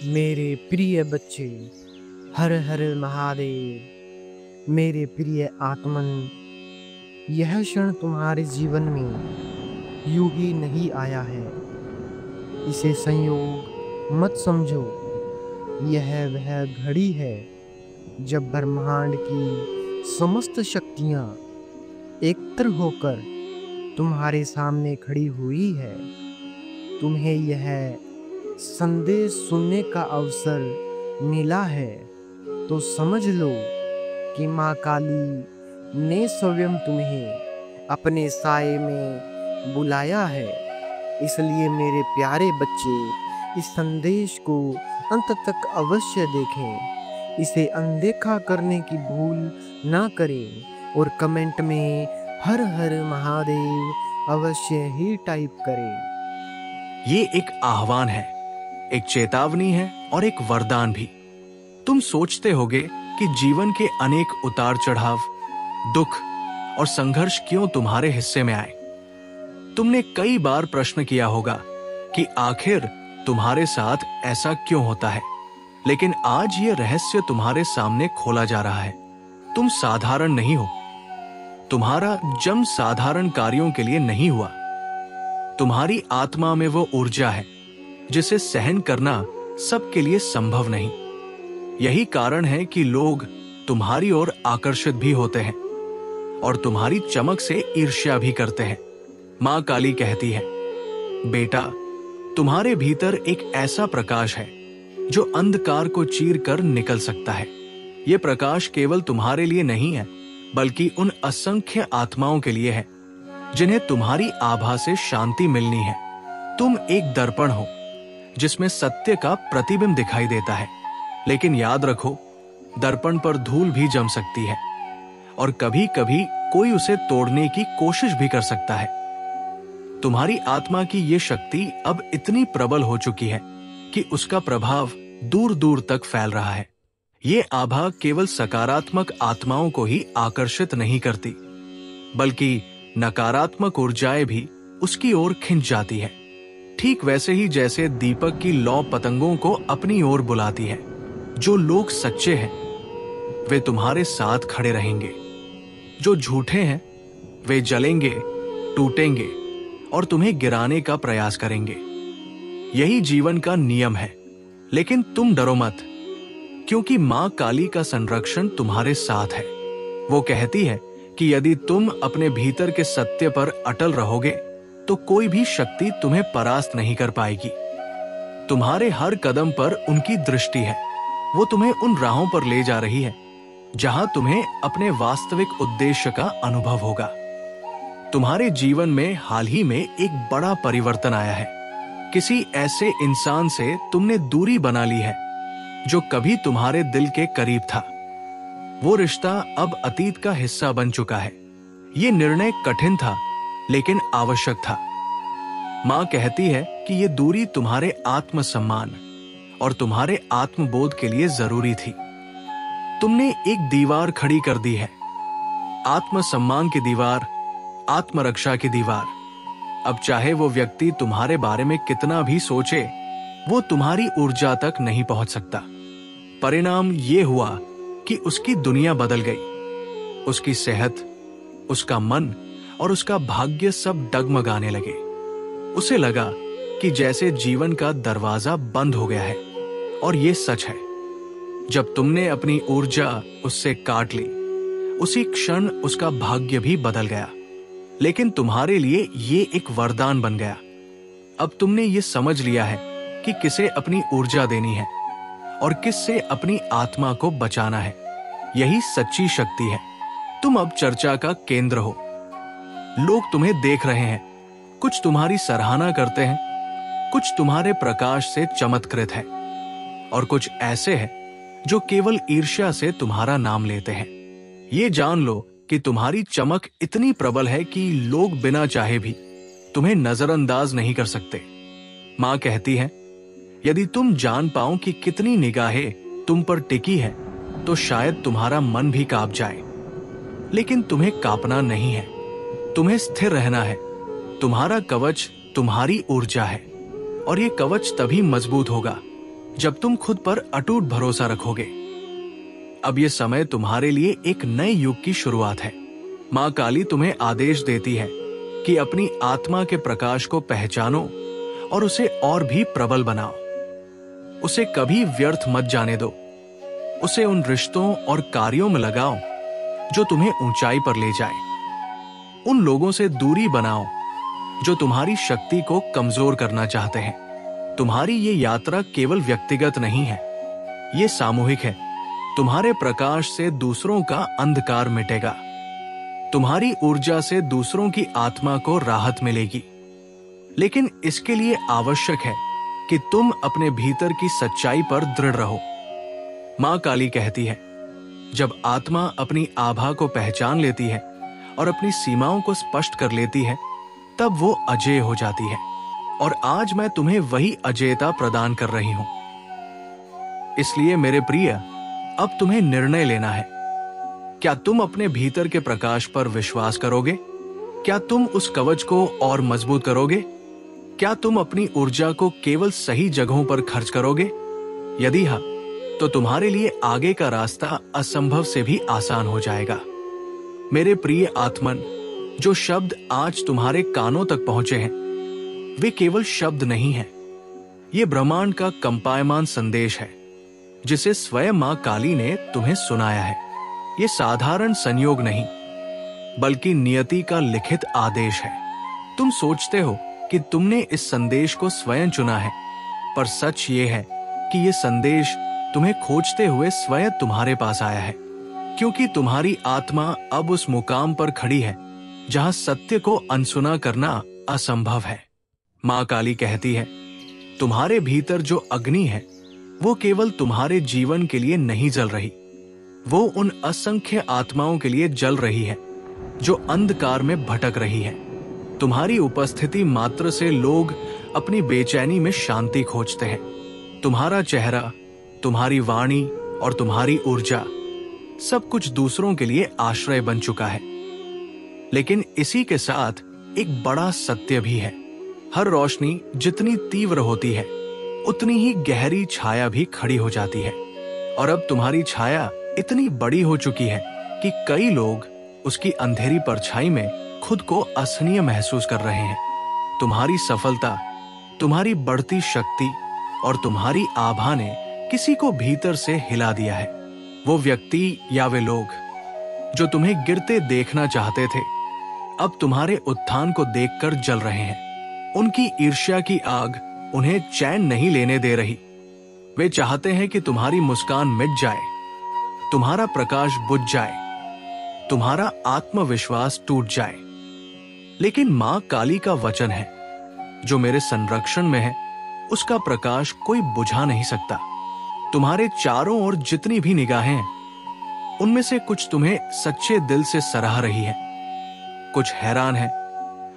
मेरे प्रिय बच्चे, हर हर महादेव। मेरे प्रिय आत्मन, यह क्षण तुम्हारे जीवन में यूं ही नहीं आया है। इसे संयोग मत समझो। यह वह घड़ी है जब ब्रह्मांड की समस्त शक्तियां एकत्र होकर तुम्हारे सामने खड़ी हुई है। तुम्हें यह संदेश सुनने का अवसर मिला है तो समझ लो कि माँ काली ने स्वयं तुम्हें अपने साये में बुलाया है। इसलिए मेरे प्यारे बच्चे, इस संदेश को अंत तक अवश्य देखें। इसे अनदेखा करने की भूल ना करें और कमेंट में हर हर महादेव अवश्य ही टाइप करें। ये एक आह्वान है, एक चेतावनी है और एक वरदान भी। तुम सोचते होगे कि जीवन के अनेक उतार चढ़ाव, दुख और संघर्ष क्यों तुम्हारे हिस्से में आए। तुमने कई बार प्रश्न किया होगा कि आखिर तुम्हारे साथ ऐसा क्यों होता है। लेकिन आज ये रहस्य तुम्हारे सामने खोला जा रहा है। तुम साधारण नहीं हो। तुम्हारा जन्म साधारण कार्यों के लिए नहीं हुआ। तुम्हारी आत्मा में वो ऊर्जा है जिसे सहन करना सबके लिए संभव नहीं। यही कारण है कि लोग तुम्हारी ओर आकर्षित भी होते हैं और तुम्हारी चमक से ईर्ष्या भी करते हैं। माँ काली कहती है, बेटा, तुम्हारे भीतर एक ऐसा प्रकाश है जो अंधकार को चीर कर निकल सकता है। ये प्रकाश केवल तुम्हारे लिए नहीं है, बल्कि उन असंख्य आत्माओं के लिए है जिन्हें तुम्हारी आभा से शांति मिलनी है। तुम एक दर्पण हो जिसमें सत्य का प्रतिबिंब दिखाई देता है। लेकिन याद रखो, दर्पण पर धूल भी जम सकती है और कभी कभी कोई उसे तोड़ने की कोशिश भी कर सकता है। तुम्हारी आत्मा की ये शक्ति अब इतनी प्रबल हो चुकी है कि उसका प्रभाव दूर दूर तक फैल रहा है। ये आभा केवल सकारात्मक आत्माओं को ही आकर्षित नहीं करती, बल्कि नकारात्मक ऊर्जाएं भी उसकी ओर खिंच जाती है। ठीक वैसे ही जैसे दीपक की लौ पतंगों को अपनी ओर बुलाती है। जो लोग सच्चे हैं वे तुम्हारे साथ खड़े रहेंगे। जो झूठे हैं वे जलेंगे, टूटेंगे और तुम्हें गिराने का प्रयास करेंगे। यही जीवन का नियम है। लेकिन तुम डरो मत, क्योंकि माँ काली का संरक्षण तुम्हारे साथ है। वो कहती है कि यदि तुम अपने भीतर के सत्य पर अटल रहोगे तो कोई भी शक्ति तुम्हें परास्त नहीं कर पाएगी। तुम्हारे हर कदम पर उनकी दृष्टि है। वो तुम्हें उन राहों पर ले जा रही है जहां तुम्हें अपने वास्तविक उद्देश्य का अनुभव होगा। तुम्हारे जीवन में हाल ही में एक बड़ा परिवर्तन आया है। किसी ऐसे इंसान से तुमने दूरी बना ली है जो कभी तुम्हारे दिल के करीब था। वो रिश्ता अब अतीत का हिस्सा बन चुका है। ये निर्णय कठिन था, लेकिन आवश्यक था। माँ कहती है कि ये दूरी तुम्हारे आत्मसम्मान और तुम्हारे आत्मबोध के लिए जरूरी थी। तुमने एक दीवार खड़ी कर दी है, आत्मसम्मान की दीवार, आत्मरक्षा की दीवार। अब चाहे वो व्यक्ति तुम्हारे बारे में कितना भी सोचे, वो तुम्हारी ऊर्जा तक नहीं पहुंच सकता। परिणाम ये हुआ कि उसकी दुनिया बदल गई। उसकी सेहत, उसका मन और उसका भाग्य सब डगमगाने लगे। उसे लगा कि जैसे जीवन का दरवाजा बंद हो गया है। और ये सच है। जब तुमने अपनी ऊर्जा उससे काट ली, उसी क्षण उसका भाग्य भी बदल गया। लेकिन तुम्हारे लिए ये एक वरदान बन गया। अब तुमने ये समझ लिया है कि किसे अपनी ऊर्जा देनी है और किससे अपनी आत्मा को बचाना है। यही सच्ची शक्ति है। तुम अब चर्चा का केंद्र हो। लोग तुम्हें देख रहे हैं। कुछ तुम्हारी सराहना करते हैं, कुछ तुम्हारे प्रकाश से चमत्कृत है और कुछ ऐसे हैं जो केवल ईर्ष्या से तुम्हारा नाम लेते हैं। ये जान लो कि तुम्हारी चमक इतनी प्रबल है कि लोग बिना चाहे भी तुम्हें नजरअंदाज नहीं कर सकते। माँ कहती है, यदि तुम जान पाओ कि कितनी निगाहें तुम पर टिकी है तो शायद तुम्हारा मन भी कांप जाए। लेकिन तुम्हें कांपना नहीं है, तुम्हें स्थिर रहना है। तुम्हारा कवच तुम्हारी ऊर्जा है और ये कवच तभी मजबूत होगा जब तुम खुद पर अटूट भरोसा रखोगे। अब ये समय तुम्हारे लिए एक नए युग की शुरुआत है। मां काली तुम्हें आदेश देती है कि अपनी आत्मा के प्रकाश को पहचानो और उसे और भी प्रबल बनाओ। उसे कभी व्यर्थ मत जाने दो। उसे उन रिश्तों और कार्यों में लगाओ जो तुम्हें ऊंचाई पर ले जाए। उन लोगों से दूरी बनाओ जो तुम्हारी शक्ति को कमजोर करना चाहते हैं। तुम्हारी ये यात्रा केवल व्यक्तिगत नहीं है, ये सामूहिक है। तुम्हारे प्रकाश से दूसरों का अंधकार मिटेगा। तुम्हारी ऊर्जा से दूसरों की आत्मा को राहत मिलेगी। लेकिन इसके लिए आवश्यक है कि तुम अपने भीतर की सच्चाई पर दृढ़ रहो। मां काली कहती है, जब आत्मा अपनी आभा को पहचान लेती है और अपनी सीमाओं को स्पष्ट कर लेती है, तब वो अजेय हो जाती है। और आज मैं तुम्हें वही अजेयता प्रदान कर रही हूं। इसलिए मेरे प्रिय, अब तुम्हें निर्णय लेना है। क्या तुम अपने भीतर के प्रकाश पर विश्वास करोगे? क्या तुम उस कवच को और मजबूत करोगे? क्या तुम अपनी ऊर्जा को केवल सही जगहों पर खर्च करोगे? यदि हाँ, तो तुम्हारे लिए आगे का रास्ता असंभव से भी आसान हो जाएगा। मेरे प्रिय आत्मन, जो शब्द आज तुम्हारे कानों तक पहुंचे हैं, वे केवल शब्द नहीं हैं। ये ब्रह्मांड का कंपायमान संदेश है जिसे स्वयं मां काली ने तुम्हें सुनाया है। ये साधारण संयोग नहीं, बल्कि नियति का लिखित आदेश है। तुम सोचते हो कि तुमने इस संदेश को स्वयं चुना है, पर सच ये है कि ये संदेश तुम्हें खोजते हुए स्वयं तुम्हारे पास आया है, क्योंकि तुम्हारी आत्मा अब उस मुकाम पर खड़ी है जहां सत्य को अनसुना करना असंभव है। मां काली कहती है, तुम्हारे भीतर जो अग्नि है वो केवल तुम्हारे जीवन के लिए नहीं जल रही, वो उन असंख्य आत्माओं के लिए जल रही है जो अंधकार में भटक रही है। तुम्हारी उपस्थिति मात्र से लोग अपनी बेचैनी में शांति खोजते हैं। तुम्हारा चेहरा, तुम्हारी वाणी और तुम्हारी ऊर्जा सब कुछ दूसरों के लिए आश्रय बन चुका है। लेकिन इसी के साथ एक बड़ा सत्य भी है। हर रोशनी जितनी तीव्र होती है, उतनी ही गहरी छाया भी खड़ी हो जाती है। और अब तुम्हारी छाया इतनी बड़ी हो चुकी है कि कई लोग उसकी अंधेरी परछाई में खुद को असहनीय महसूस कर रहे हैं। तुम्हारी सफलता, तुम्हारी बढ़ती शक्ति और तुम्हारी आभा ने किसी को भीतर से हिला दिया है। वो व्यक्ति या वे लोग जो तुम्हें गिरते देखना चाहते थे, अब तुम्हारे उत्थान को देखकर जल रहे हैं। उनकी ईर्ष्या की आग उन्हें चैन नहीं लेने दे रही। वे चाहते हैं कि तुम्हारी मुस्कान मिट जाए, तुम्हारा प्रकाश बुझ जाए, तुम्हारा आत्मविश्वास टूट जाए। लेकिन मां काली का वचन है, जो मेरे संरक्षण में है, उसका प्रकाश कोई बुझा नहीं सकता। तुम्हारे चारों ओर जितनी भी निगाहें हैं, उनमें से कुछ तुम्हें सच्चे दिल से सराह रही है, कुछ हैरान है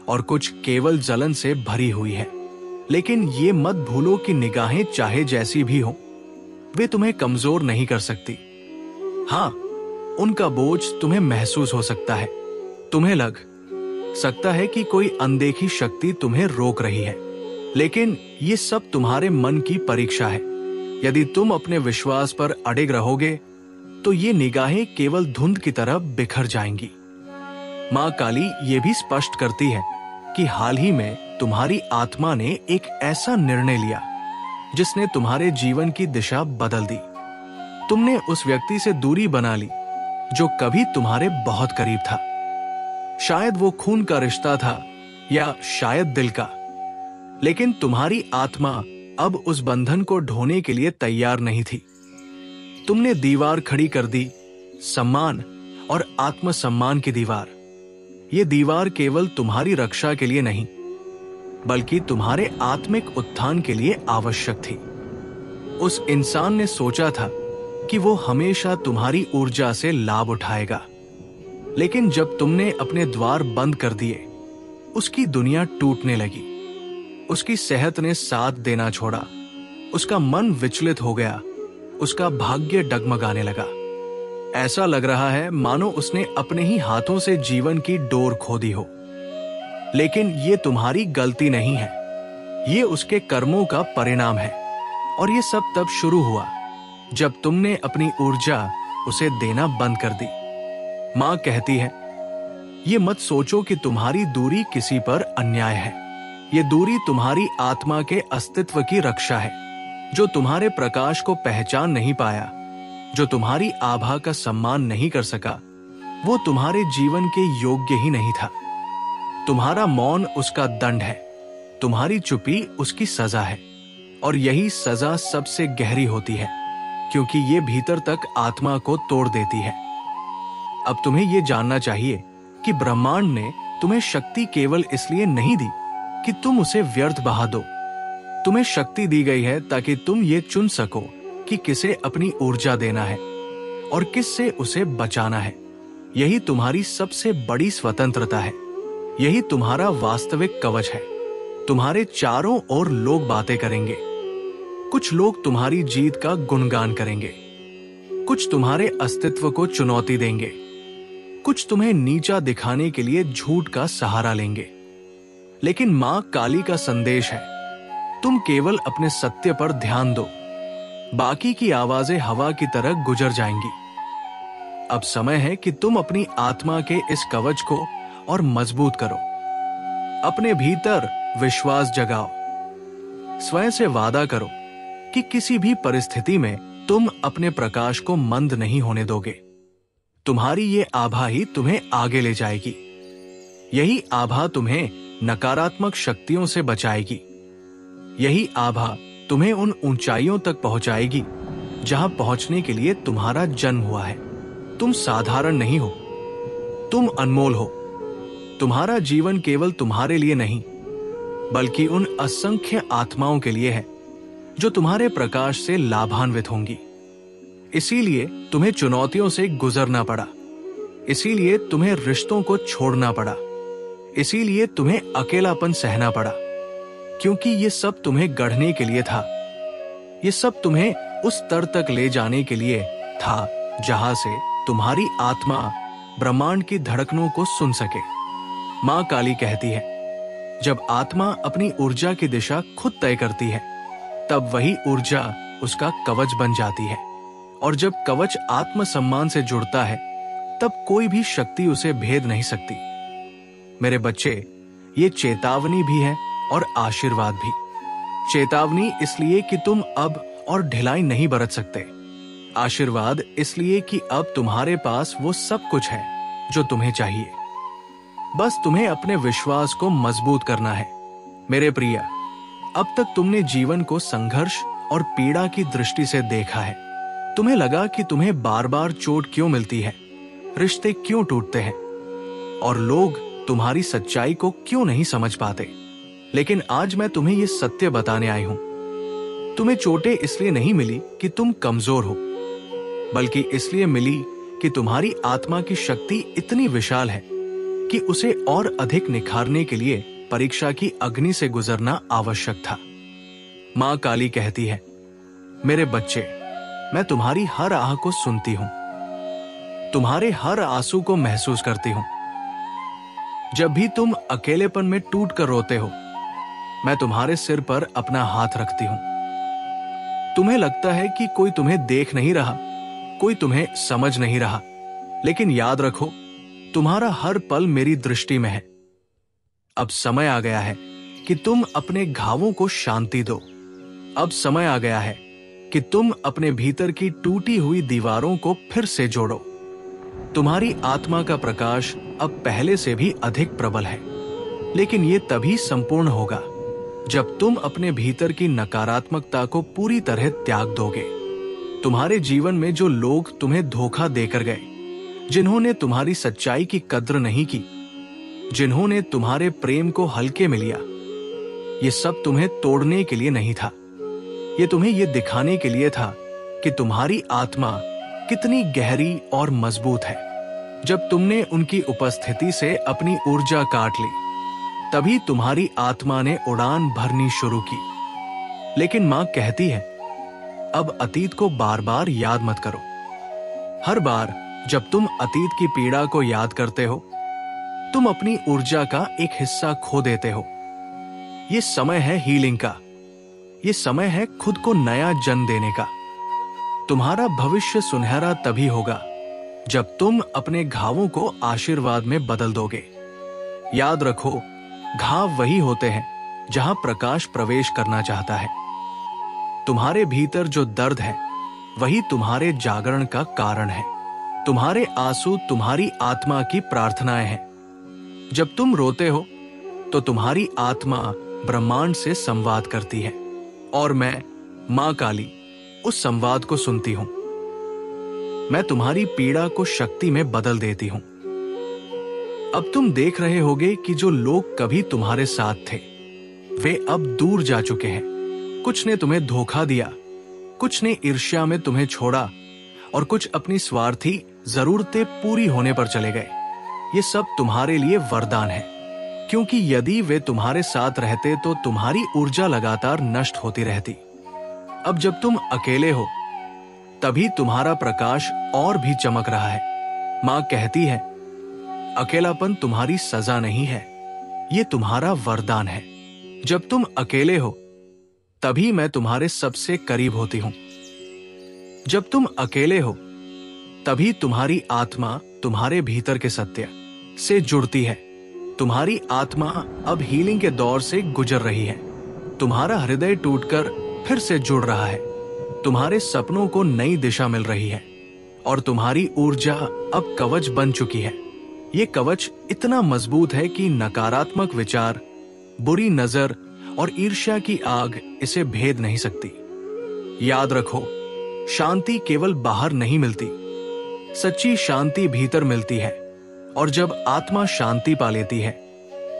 और कुछ केवल जलन से भरी हुई है। लेकिन ये मत भूलो कि निगाहें चाहे जैसी भी हो, वे तुम्हें कमजोर नहीं कर सकती। हाँ, उनका बोझ तुम्हें महसूस हो सकता है। तुम्हें लग सकता है कि कोई अनदेखी शक्ति तुम्हें रोक रही है, लेकिन ये सब तुम्हारे मन की परीक्षा है। यदि तुम अपने विश्वास पर अड़िग रहोगे, तो ये निगाहें केवल धुंध की तरह बिखर जाएंगी। मां काली ये भी स्पष्ट करती है कि हाल ही में तुम्हारी आत्मा ने एक ऐसा निर्णय लिया जिसने तुम्हारे जीवन की दिशा बदल दी। तुमने उस व्यक्ति से दूरी बना ली जो कभी तुम्हारे बहुत करीब था। शायद वो खून का रिश्ता था या शायद दिल का, लेकिन तुम्हारी आत्मा अब उस बंधन को ढोने के लिए तैयार नहीं थी। तुमने दीवार खड़ी कर दी, सम्मान और आत्मसम्मान की दीवार। ये दीवार केवल तुम्हारी रक्षा के लिए नहीं, बल्कि तुम्हारे आत्मिक उत्थान के लिए आवश्यक थी। उस इंसान ने सोचा था कि वो हमेशा तुम्हारी ऊर्जा से लाभ उठाएगा, लेकिन जब तुमने अपने द्वार बंद कर दिए, उसकी दुनिया टूटने लगी। उसकी सेहत ने साथ देना छोड़ा, उसका मन विचलित हो गया, उसका भाग्य डगमगाने लगा। ऐसा लग रहा है मानो उसने अपने ही हाथों से जीवन की डोर खो दी हो। लेकिन ये तुम्हारी गलती नहीं है, ये उसके कर्मों का परिणाम है। और ये सब तब शुरू हुआ जब तुमने अपनी ऊर्जा उसे देना बंद कर दी। माँ कहती है, ये मत सोचो कि तुम्हारी दूरी किसी पर अन्याय है। ये दूरी तुम्हारी आत्मा के अस्तित्व की रक्षा है। जो तुम्हारे प्रकाश को पहचान नहीं पाया, जो तुम्हारी आभा का सम्मान नहीं कर सका, वो तुम्हारे जीवन के योग्य ही नहीं था। तुम्हारा मौन उसका दंड है, तुम्हारी चुप्पी उसकी सजा है, और यही सजा सबसे गहरी होती है, क्योंकि ये भीतर तक आत्मा को तोड़ देती है। अब तुम्हें यह जानना चाहिए कि ब्रह्मांड ने तुम्हें शक्ति केवल इसलिए नहीं दी कि तुम उसे व्यर्थ बहा दो। तुम्हें शक्ति दी गई है ताकि तुम ये चुन सको कि किसे अपनी ऊर्जा देना है और किससे उसे बचाना है। यही तुम्हारी सबसे बड़ी स्वतंत्रता है। यही तुम्हारा वास्तविक कवच है। तुम्हारे चारों ओर लोग बातें करेंगे। कुछ लोग तुम्हारी जीत का गुणगान करेंगे, कुछ तुम्हारे अस्तित्व को चुनौती देंगे, कुछ तुम्हें नीचा दिखाने के लिए झूठ का सहारा लेंगे। लेकिन मां काली का संदेश है, तुम केवल अपने सत्य पर ध्यान दो, बाकी की आवाजें हवा की तरह गुजर जाएंगी। अब समय है कि तुम अपनी आत्मा के इस कवच को और मजबूत करो। अपने भीतर विश्वास जगाओ। स्वयं से वादा करो कि किसी भी परिस्थिति में तुम अपने प्रकाश को मंद नहीं होने दोगे। तुम्हारी ये आभा ही तुम्हें आगे ले जाएगी। यही आभा तुम्हें नकारात्मक शक्तियों से बचाएगी। यही आभा तुम्हें उन ऊंचाइयों तक पहुंचाएगी जहां पहुंचने के लिए तुम्हारा जन्म हुआ है। तुम साधारण नहीं हो, तुम अनमोल हो। तुम्हारा जीवन केवल तुम्हारे लिए नहीं, बल्कि उन असंख्य आत्माओं के लिए है जो तुम्हारे प्रकाश से लाभान्वित होंगी। इसीलिए तुम्हें चुनौतियों से गुजरना पड़ा, इसीलिए तुम्हें रिश्तों को छोड़ना पड़ा, इसीलिए तुम्हें अकेलापन सहना पड़ा, क्योंकि ये सब तुम्हें गढ़ने के लिए था। ये सब तुम्हें उस स्तर तक ले जाने के लिए था जहां से तुम्हारी आत्मा ब्रह्मांड की धड़कनों को सुन सके। मां काली कहती है, जब आत्मा अपनी ऊर्जा की दिशा खुद तय करती है, तब वही ऊर्जा उसका कवच बन जाती है। और जब कवच आत्म सम्मान से जुड़ता है, तब कोई भी शक्ति उसे भेद नहीं सकती। मेरे बच्चे, ये चेतावनी भी है और आशीर्वाद भी। चेतावनी इसलिए कि तुम अब और ढिलाई नहीं बरत सकते। आशीर्वाद इसलिए कि अब तुम्हारे पास वो सब कुछ है जो तुम्हें चाहिए। बस तुम्हें अपने विश्वास को मजबूत करना है। मेरे प्रिय, अब तक तुमने जीवन को संघर्ष और पीड़ा की दृष्टि से देखा है। तुम्हें लगा कि तुम्हें बार बार चोट क्यों मिलती है, रिश्ते क्यों टूटते हैं, और लोग तुम्हारी सच्चाई को क्यों नहीं समझ पाते। लेकिन आज मैं तुम्हें यह सत्य बताने आई हूं। तुम्हें चोटें इसलिए नहीं मिली कि तुम कमजोर हो, बल्कि इसलिए मिली कि तुम्हारी आत्मा की शक्ति इतनी विशाल है कि उसे और अधिक निखारने के लिए परीक्षा की अग्नि से गुजरना आवश्यक था। मां काली कहती है, मेरे बच्चे, मैं तुम्हारी हर आह को सुनती हूं, तुम्हारे हर आंसू को महसूस करती हूं। जब भी तुम अकेलेपन में टूट कर रोते हो, मैं तुम्हारे सिर पर अपना हाथ रखती हूं। तुम्हें लगता है कि कोई तुम्हें देख नहीं रहा, कोई तुम्हें समझ नहीं रहा, लेकिन याद रखो, तुम्हारा हर पल मेरी दृष्टि में है। अब समय आ गया है कि तुम अपने घावों को शांति दो। अब समय आ गया है कि तुम अपने भीतर की टूटी हुई दीवारों को फिर से जोड़ो। तुम्हारी आत्मा का प्रकाश अब पहले से भी अधिक प्रबल है, लेकिन ये तभी संपूर्ण होगा जब तुम अपने भीतर की नकारात्मकता को पूरी तरह त्याग दोगे। तुम्हारे जीवन में जो लोग तुम्हें धोखा देकर गए, जिन्होंने तुम्हारी सच्चाई की कद्र नहीं की, जिन्होंने तुम्हारे प्रेम को हल्के में लिया, ये सब तुम्हें तोड़ने के लिए नहीं था। ये तुम्हें ये दिखाने के लिए था कि तुम्हारी आत्मा कितनी गहरी और मजबूत है। जब तुमने उनकी उपस्थिति से अपनी ऊर्जा काट ली, तभी तुम्हारी आत्मा ने उड़ान भरनी शुरू की। लेकिन मां कहती है, अब अतीत को बार बार याद मत करो। हर बार जब तुम अतीत की पीड़ा को याद करते हो, तुम अपनी ऊर्जा का एक हिस्सा खो देते हो। ये समय है हीलिंग का। ये समय है खुद को नया जन्म देने का। तुम्हारा भविष्य सुनहरा तभी होगा जब तुम अपने घावों को आशीर्वाद में बदल दोगे। याद रखो, घाव वही होते हैं जहां प्रकाश प्रवेश करना चाहता है। तुम्हारे भीतर जो दर्द है वही तुम्हारे जागरण का कारण है। तुम्हारे आंसू तुम्हारी आत्मा की प्रार्थनाएं हैं। जब तुम रोते हो तो तुम्हारी आत्मा ब्रह्मांड से संवाद करती है और मैं, मां काली, उस संवाद को सुनती हूं। मैं तुम्हारी पीड़ा को शक्ति में बदल देती हूं। अब तुम देख रहे होगे कि जो लोग कभी तुम्हारे साथ थे वे अब दूर जा चुके हैं। कुछ ने तुम्हें धोखा दिया, कुछ ने ईर्ष्या में तुम्हें छोड़ा और कुछ अपनी स्वार्थी जरूरतें पूरी होने पर चले गए। ये सब तुम्हारे लिए वरदान है, क्योंकि यदि वे तुम्हारे साथ रहते तो तुम्हारी ऊर्जा लगातार नष्ट होती रहती। अब जब तुम अकेले हो तभी तुम्हारा प्रकाश और भी चमक रहा है। मां कहती है, अकेलापन तुम्हारी सजा नहीं है, ये तुम्हारा वरदान है। जब तुम अकेले हो तभी मैं तुम्हारे सबसे करीब होती हूं। जब तुम अकेले हो तभी तुम्हारी आत्मा तुम्हारे भीतर के सत्य से जुड़ती है। तुम्हारी आत्मा अब हीलिंग के दौर से गुजर रही है। तुम्हारा हृदय टूटकर फिर से जुड़ रहा है। तुम्हारे सपनों को नई दिशा मिल रही है और तुम्हारी ऊर्जा अब कवच बन चुकी है। ये कवच इतना मजबूत है कि नकारात्मक विचार, बुरी नजर और ईर्ष्या की आग इसे भेद नहीं सकती। याद रखो, शांति केवल बाहर नहीं मिलती, सच्ची शांति भीतर मिलती है। और जब आत्मा शांति पा लेती है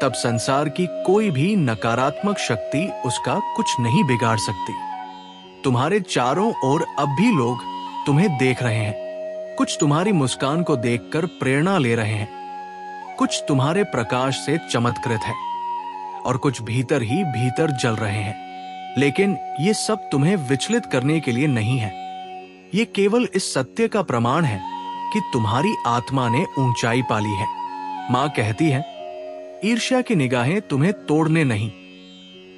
तब संसार की कोई भी नकारात्मक शक्ति उसका कुछ नहीं बिगाड़ सकती। तुम्हारे चारों ओर अब भी लोग तुम्हें देख रहे हैं। कुछ तुम्हारी मुस्कान को देखकर प्रेरणा ले रहे हैं, कुछ तुम्हारे प्रकाश से चमत्कृत है और कुछ भीतर ही भीतर जल रहे हैं। लेकिन ये सब तुम्हें विचलित करने के लिए नहीं है। ये केवल इस सत्य का प्रमाण है कि तुम्हारी आत्मा ने ऊंचाई पाली है। मां कहती है, ईर्ष्या की निगाहें तुम्हें तोड़ने नहीं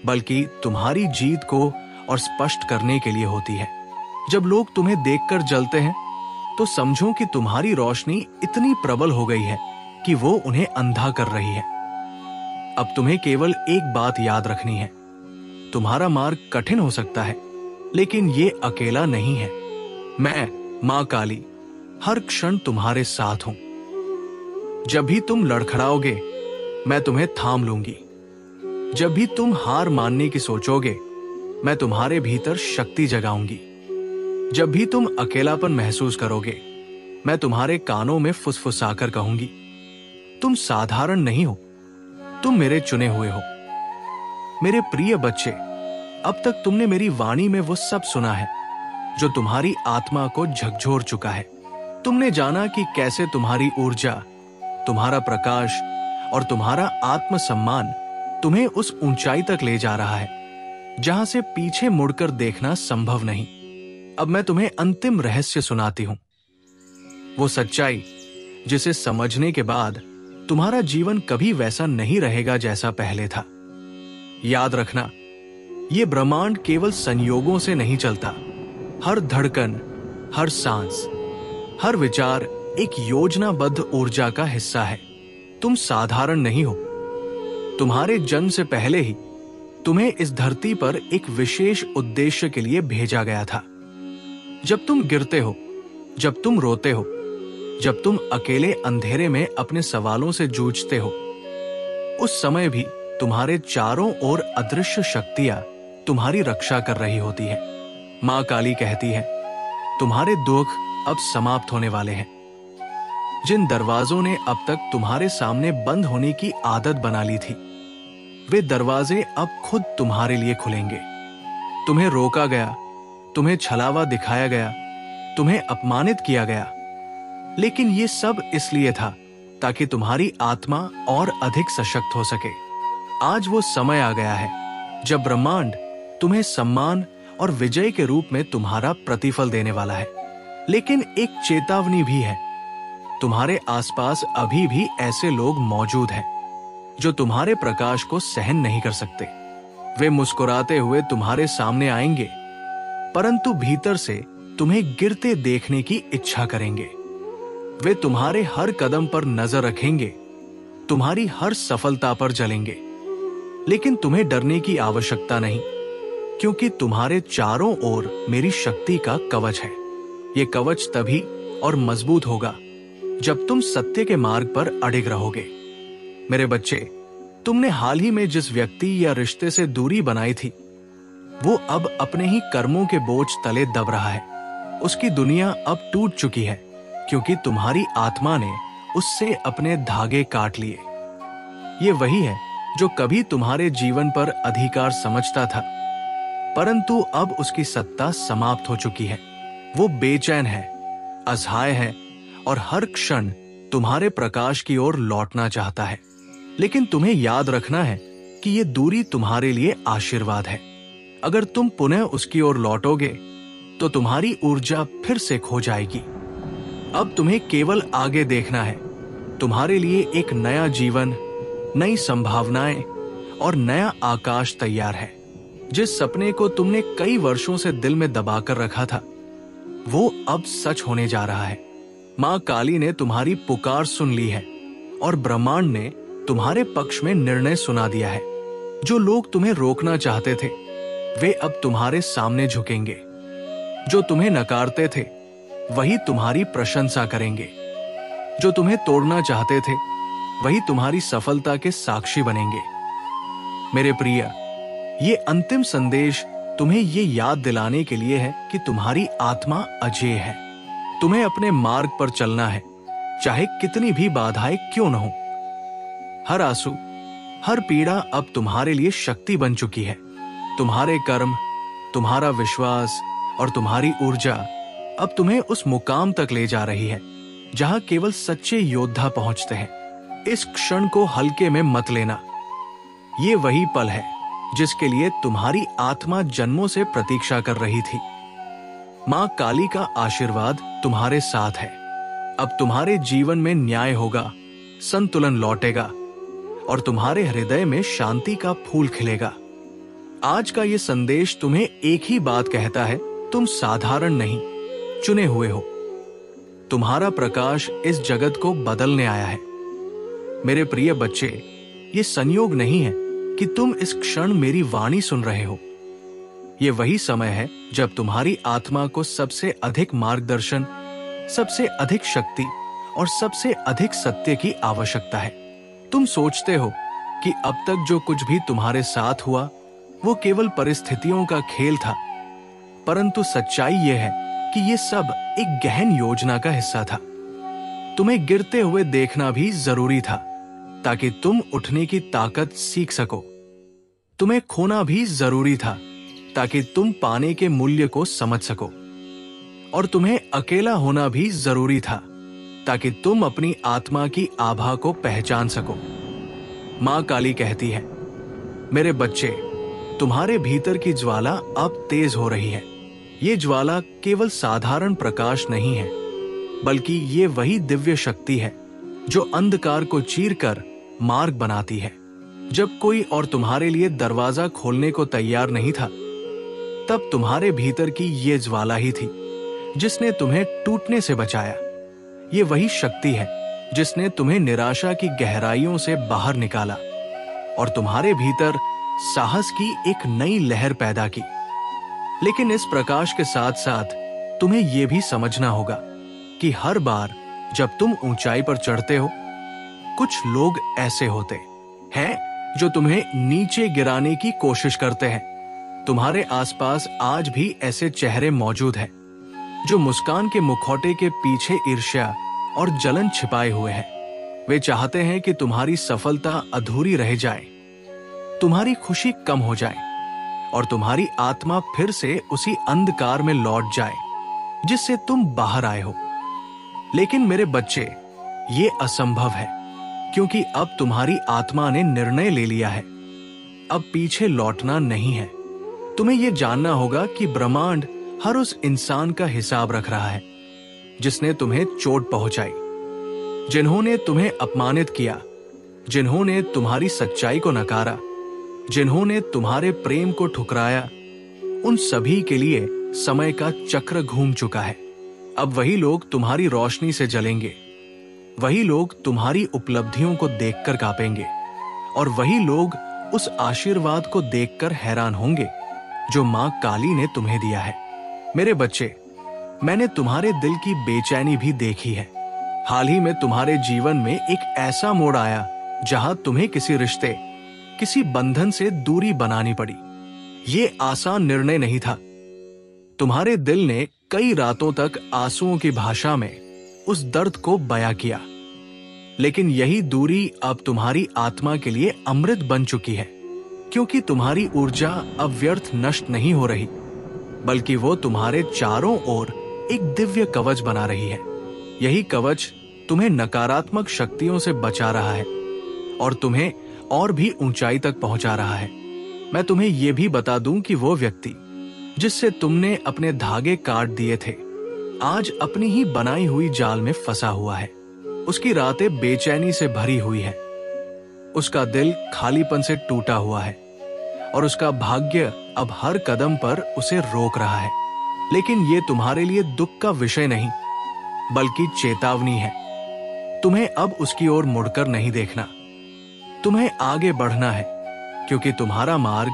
बल्कि तुम्हारी जीत को और स्पष्ट करने के लिए होती है। जब लोग तुम्हें देखकर जलते हैं तो समझो कि तुम्हारी रोशनी इतनी प्रबल हो गई है कि वो उन्हें अंधा कर रही है। अब तुम्हें केवल एक बात याद रखनी है, तुम्हारा मार्ग कठिन हो सकता है लेकिन ये अकेला नहीं है। मैं, मां काली, हर क्षण तुम्हारे साथ हूं। जब भी तुम लड़खड़ाओगे मैं तुम्हें थाम लूंगी। जब भी तुम हार मानने की सोचोगे मैं तुम्हारे भीतर शक्ति जगाऊंगी। जब भी तुम अकेलापन महसूस करोगे मैं तुम्हारे कानों में फुसफुसाकर कहूंगी, तुम साधारण नहीं हो, तुम मेरे चुने हुए हो। मेरे प्रिय बच्चे, अब तक तुमने मेरी वाणी में वो सब सुना है जो तुम्हारी आत्मा को झकझोर चुका है। तुमने जाना कि कैसे तुम्हारी ऊर्जा, तुम्हारा प्रकाश और तुम्हारा आत्मसम्मान तुम्हें उस ऊंचाई तक ले जा रहा है जहां से पीछे मुड़कर देखना संभव नहीं। अब मैं तुम्हें अंतिम रहस्य सुनाती हूं, वो सच्चाई जिसे समझने के बाद तुम्हारा जीवन कभी वैसा नहीं रहेगा जैसा पहले था। याद रखना, ये ब्रह्मांड केवल संयोगों से नहीं चलता। हर धड़कन, हर सांस, हर विचार एक योजनाबद्ध ऊर्जा का हिस्सा है। तुम साधारण नहीं हो। तुम्हारे जन्म से पहले ही तुम्हें इस धरती पर एक विशेष उद्देश्य के लिए भेजा गया था। जब तुम गिरते हो, जब तुम रोते हो, जब तुम अकेले अंधेरे में अपने सवालों से जूझते हो, उस समय भी तुम्हारे चारों ओर अदृश्य शक्तियां तुम्हारी रक्षा कर रही होती है। मां काली कहती है, तुम्हारे दुख अब समाप्त होने वाले हैं। जिन दरवाजों ने अब तक तुम्हारे सामने बंद होने की आदत बना ली थी, वे दरवाजे अब खुद तुम्हारे लिए खुलेंगे। तुम्हें रोका गया, तुम्हें छलावा दिखाया गया, तुम्हें अपमानित किया गया, लेकिन ये सब इसलिए था ताकि तुम्हारी आत्मा और अधिक सशक्त हो सके। आज वो समय आ गया है जब ब्रह्मांड तुम्हें सम्मान और विजय के रूप में तुम्हारा प्रतिफल देने वाला है। लेकिन एक चेतावनी भी है, तुम्हारे आसपास अभी भी ऐसे लोग मौजूद हैं जो तुम्हारे प्रकाश को सहन नहीं कर सकते। वे मुस्कुराते हुए तुम्हारे सामने आएंगे, परंतु भीतर से तुम्हें गिरते देखने की इच्छा करेंगे। वे तुम्हारे हर कदम पर नजर रखेंगे, तुम्हारी हर सफलता पर जलेंगे। लेकिन तुम्हें डरने की आवश्यकता नहीं, क्योंकि तुम्हारे चारों ओर मेरी शक्ति का कवच है। ये कवच तभी और मजबूत होगा जब तुम सत्य के मार्ग पर अडिग रहोगे। मेरे बच्चे, तुमने हाल ही में जिस व्यक्ति या रिश्ते से दूरी बनाई थी, वो अब अपने ही कर्मों के बोझ तले दब रहा है। उसकी दुनिया अब टूट चुकी है, क्योंकि तुम्हारी आत्मा ने उससे अपने धागे काट लिए। ये वही है जो कभी तुम्हारे जीवन पर अधिकार समझता था, परंतु अब उसकी सत्ता समाप्त हो चुकी है। वो बेचैन है, असहाय है और हर क्षण तुम्हारे प्रकाश की ओर लौटना चाहता है। लेकिन तुम्हें याद रखना है कि ये दूरी तुम्हारे लिए आशीर्वाद है। अगर तुम पुनः उसकी ओर लौटोगे तो तुम्हारी ऊर्जा फिर से खो जाएगी। अब तुम्हें केवल आगे देखना है। तुम्हारे लिए एक नया जीवन, नई संभावनाएं और नया आकाश तैयार है। जिस सपने को तुमने कई वर्षों से दिल में दबाकर रखा था, वो अब सच होने जा रहा है। मां काली ने तुम्हारी पुकार सुन ली है और ब्रह्मांड ने तुम्हारे पक्ष में निर्णय सुना दिया है। जो लोग तुम्हें रोकना चाहते थे, वे अब तुम्हारे सामने झुकेंगे। जो तुम्हें नकारते थे, वही तुम्हारी प्रशंसा करेंगे। जो तुम्हें तोड़ना चाहते थे, वही तुम्हारी सफलता के साक्षी बनेंगे। मेरे प्रिय, ये अंतिम संदेश तुम्हें ये याद दिलाने के लिए है कि तुम्हारी आत्मा अजेय है। तुम्हें अपने मार्ग पर चलना है, चाहे कितनी भी बाधाएं क्यों न हो। हर आंसू, हर पीड़ा अब तुम्हारे लिए शक्ति बन चुकी है। तुम्हारे कर्म, तुम्हारा विश्वास और तुम्हारी ऊर्जा अब तुम्हें उस मुकाम तक ले जा रही है जहां केवल सच्चे योद्धा पहुंचते हैं। इस क्षण को हल्के में मत लेना। ये वही पल है जिसके लिए तुम्हारी आत्मा जन्मों से प्रतीक्षा कर रही थी। मां काली का आशीर्वाद तुम्हारे साथ है। अब तुम्हारे जीवन में न्याय होगा, संतुलन लौटेगा और तुम्हारे हृदय में शांति का फूल खिलेगा। आज का ये संदेश तुम्हें एक ही बात कहता है, तुम साधारण नहीं, चुने हुए हो। तुम्हारा प्रकाश इस जगत को बदलने आया है। मेरे प्रिय बच्चे, ये संयोग नहीं है कि तुम इस क्षण मेरी वाणी सुन रहे हो। ये वही समय है जब तुम्हारी आत्मा को सबसे अधिक मार्गदर्शन, सबसे अधिक शक्ति और सबसे अधिक सत्य की आवश्यकता है। तुम सोचते हो कि अब तक जो कुछ भी तुम्हारे साथ हुआ वो केवल परिस्थितियों का खेल था, परंतु सच्चाई यह है कि ये सब एक गहन योजना का हिस्सा था। तुम्हें गिरते हुए देखना भी जरूरी था ताकि तुम उठने की ताकत सीख सको। तुम्हें खोना भी जरूरी था ताकि तुम पाने के मूल्य को समझ सको। और तुम्हें अकेला होना भी जरूरी था ताकि तुम अपनी आत्मा की आभा को पहचान सको। मां काली कहती है, मेरे बच्चे, तुम्हारे भीतर की ज्वाला अब तेज हो रही है। ये ज्वाला केवल साधारण प्रकाश नहीं है, बल्कि ये वही दिव्य शक्ति है जो अंधकार को चीरकर मार्ग बनाती है। जब कोई और तुम्हारे लिए दरवाजा खोलने को तैयार नहीं था, तब तुम्हारे भीतर की ये ज्वाला ही थी जिसने तुम्हें टूटने से बचाया। ये वही शक्ति है जिसने तुम्हें निराशा की गहराइयों से बाहर निकाला और तुम्हारे भीतर साहस की एक नई लहर पैदा की। लेकिन इस प्रकाश के साथ साथ तुम्हें यह भी समझना होगा कि हर बार जब तुम ऊंचाई पर चढ़ते हो, कुछ लोग ऐसे होते हैं जो तुम्हें नीचे गिराने की कोशिश करते हैं। तुम्हारे आसपास आज भी ऐसे चेहरे मौजूद हैं जो मुस्कान के मुखौटे के पीछे ईर्ष्या और जलन छिपाए हुए हैं। वे चाहते हैं कि तुम्हारी सफलता अधूरी रह जाए, तुम्हारी खुशी कम हो जाए और तुम्हारी आत्मा फिर से उसी अंधकार में लौट जाए जिससे तुम बाहर आए हो। लेकिन मेरे बच्चे, ये असंभव है, क्योंकि अब तुम्हारी आत्मा ने निर्णय ले लिया है। अब पीछे लौटना नहीं है। तुम्हें यह जानना होगा कि ब्रह्मांड हर उस इंसान का हिसाब रख रहा है जिसने तुम्हें चोट पहुंचाई, जिन्होंने तुम्हें अपमानित किया, जिन्होंने तुम्हारी सच्चाई को नकारा जिन्होंने तुम्हारे प्रेम को ठुकराया, उन सभी के लिए समय का चक्र घूम चुका है। अब वही लोग तुम्हारी रोशनी से जलेंगे, वही लोग तुम्हारी उपलब्धियों को देखकर कांपेंगे, और वही लोग उस आशीर्वाद को देखकर हैरान होंगे जो मां काली ने तुम्हें दिया है। मेरे बच्चे, मैंने तुम्हारे दिल की बेचैनी भी देखी है। हाल ही में तुम्हारे जीवन में एक ऐसा मोड़ आया जहां तुम्हें किसी रिश्ते, किसी बंधन से दूरी बनानी पड़ी। ये आसान निर्णय नहीं था। तुम्हारे दिल ने कई रातों तक आंसुओं की भाषा में उस दर्द को बयां किया, लेकिन यही दूरी अब तुम्हारी आत्मा के लिए अमृत बन चुकी है, क्योंकि तुम्हारी ऊर्जा अब व्यर्थ नष्ट नहीं हो रही, बल्कि वो तुम्हारे चारों ओर एक दिव्य कवच बना रही है। यही कवच तुम्हें नकारात्मक शक्तियों से बचा रहा है और तुम्हें और भी ऊंचाई तक पहुंचा रहा है। मैं तुम्हें यह भी बता दूं कि वो व्यक्ति जिससे तुमने अपने धागे काट दिए थे, आज अपनी ही बनाई हुई जाल में फंसा हुआ है। उसकी रातें बेचैनी से भरी हुई है, उसका दिल खालीपन से टूटा हुआ है, और उसका भाग्य अब हर कदम पर उसे रोक रहा है। लेकिन ये तुम्हारे लिए दुख का विषय नहीं, बल्कि चेतावनी है। तुम्हें अब उसकी ओर मुड़कर नहीं देखना, तुम्हें आगे बढ़ना है, क्योंकि तुम्हारा मार्ग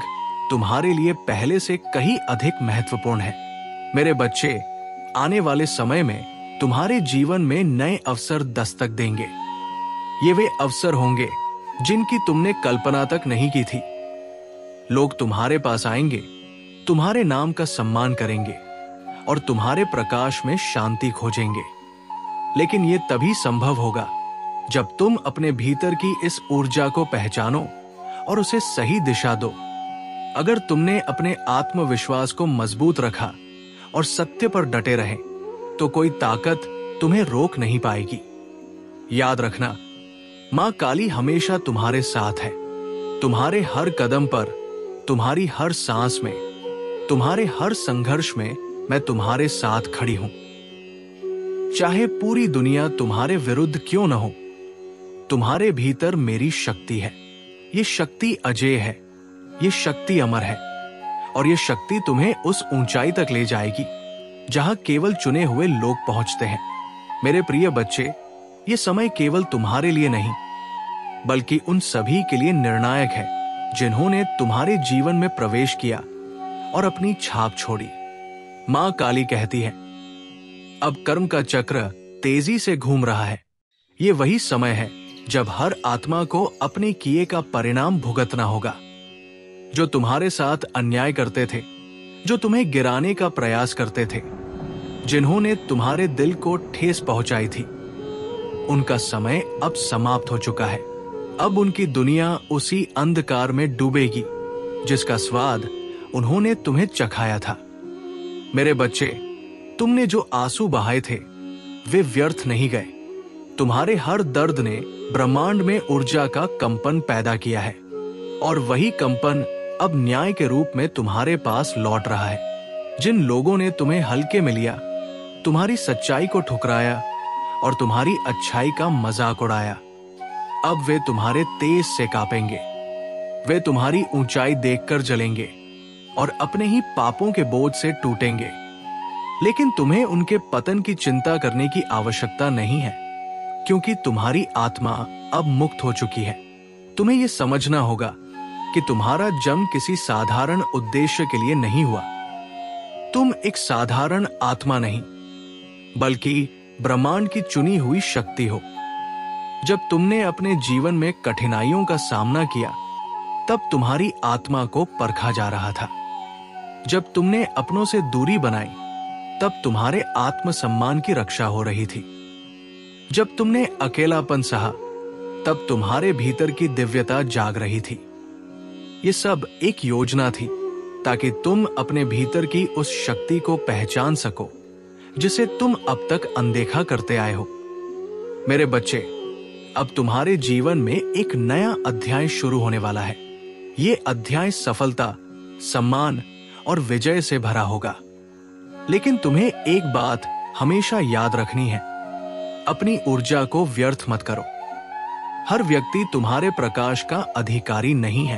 तुम्हारे लिए पहले से कहीं अधिक महत्वपूर्ण है। मेरे बच्चे, आने वाले समय में तुम्हारे जीवन में नए अवसर दस्तक देंगे। ये वे अवसर होंगे जिनकी तुमने कल्पना तक नहीं की थी। लोग तुम्हारे पास आएंगे, तुम्हारे नाम का सम्मान करेंगे और तुम्हारे प्रकाश में शांति खोजेंगे। लेकिन ये तभी संभव होगा जब तुम अपने भीतर की इस ऊर्जा को पहचानो और उसे सही दिशा दो। अगर तुमने अपने आत्मविश्वास को मजबूत रखा और सत्य पर डटे रहे, तो कोई ताकत तुम्हें रोक नहीं पाएगी। याद रखना, मां काली हमेशा तुम्हारे साथ है। तुम्हारे हर कदम पर, तुम्हारी हर सांस में, तुम्हारे हर संघर्ष में मैं तुम्हारे साथ खड़ी हूं। चाहे पूरी दुनिया तुम्हारे विरुद्ध क्यों न हो, तुम्हारे भीतर मेरी शक्ति है। ये शक्ति अजेय है, ये शक्ति अमर है, और ये शक्ति तुम्हें उस ऊंचाई तक ले जाएगी जहां केवल चुने हुए लोग पहुंचते हैं। मेरे प्रिय बच्चे, ये समय केवल तुम्हारे लिए नहीं, बल्कि उन सभी के लिए निर्णायक है जिन्होंने तुम्हारे जीवन में प्रवेश किया और अपनी छाप छोड़ी। मां काली कहती है, अब कर्म का चक्र तेजी से घूम रहा है। ये वही समय है जब हर आत्मा को अपने किए का परिणाम भुगतना होगा। जो तुम्हारे साथ अन्याय करते थे, जो तुम्हें गिराने का प्रयास करते थे, जिन्होंने तुम्हारे दिल को ठेस पहुंचाई थी, उनका समय अब समाप्त हो चुका है। अब उनकी दुनिया उसी अंधकार में डूबेगी जिसका स्वाद उन्होंने तुम्हें चखाया था। मेरे बच्चे, तुमने जो आंसू बहाए थे वे व्यर्थ नहीं गए। तुम्हारे हर दर्द ने ब्रह्मांड में ऊर्जा का कंपन पैदा किया है, और वही कंपन अब न्याय के रूप में तुम्हारे पास लौट रहा है। जिन लोगों ने तुम्हें हल्के में लिया, तुम्हारी सच्चाई को ठुकराया और तुम्हारी अच्छाई का मजाक उड़ाया, अब वे तुम्हारे तेज से कांपेंगे। वे तुम्हारी ऊंचाई देखकर जलेंगे और अपने ही पापों के बोझ से टूटेंगे। लेकिन तुम्हें उनके पतन की चिंता करने की आवश्यकता नहीं है, क्योंकि तुम्हारी आत्मा अब मुक्त हो चुकी है। तुम्हें यह समझना होगा कि तुम्हारा जन्म किसी साधारण उद्देश्य के लिए नहीं हुआ। तुम एक साधारण आत्मा नहीं, बल्कि ब्रह्मांड की चुनी हुई शक्ति हो। जब तुमने अपने जीवन में कठिनाइयों का सामना किया, तब तुम्हारी आत्मा को परखा जा रहा था। जब तुमने अपनों से दूरी बनाई, तब तुम्हारे आत्मसम्मान की रक्षा हो रही थी। जब तुमने अकेलापन सहा, तब तुम्हारे भीतर की दिव्यता जाग रही थी। ये सब एक योजना थी ताकि तुम अपने भीतर की उस शक्ति को पहचान सको जिसे तुम अब तक अनदेखा करते आए हो। मेरे बच्चे, अब तुम्हारे जीवन में एक नया अध्याय शुरू होने वाला है। ये अध्याय सफलता, सम्मान और विजय से भरा होगा। लेकिन तुम्हें एक बात हमेशा याद रखनी है, अपनी ऊर्जा को व्यर्थ मत करो। हर व्यक्ति तुम्हारे प्रकाश का अधिकारी नहीं है।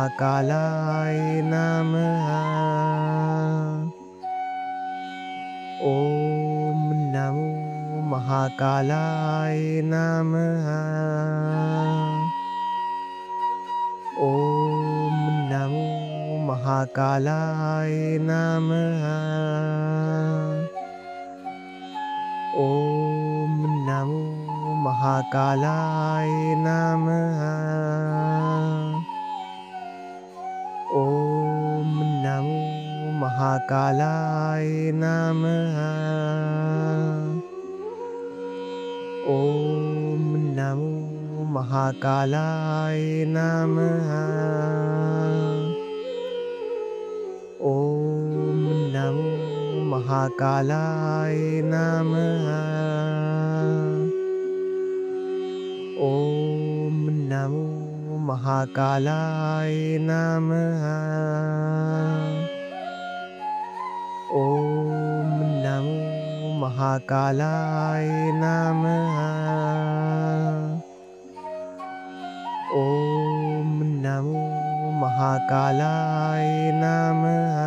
महाकालाय नमः। ओम नमो महाकालाय नमः। ओम नमो महाकालाय नमः। ओम नमो महाकालाय नमः। ओम नमो महाकालाय नमः। ओम नमो महाकालाय नमः। ओम नमो महाकालाय नमः। ओम नमो महाकालाय नमः। ओम नमो महाकालाय नमः। ओम नमो महाकालाय नमः।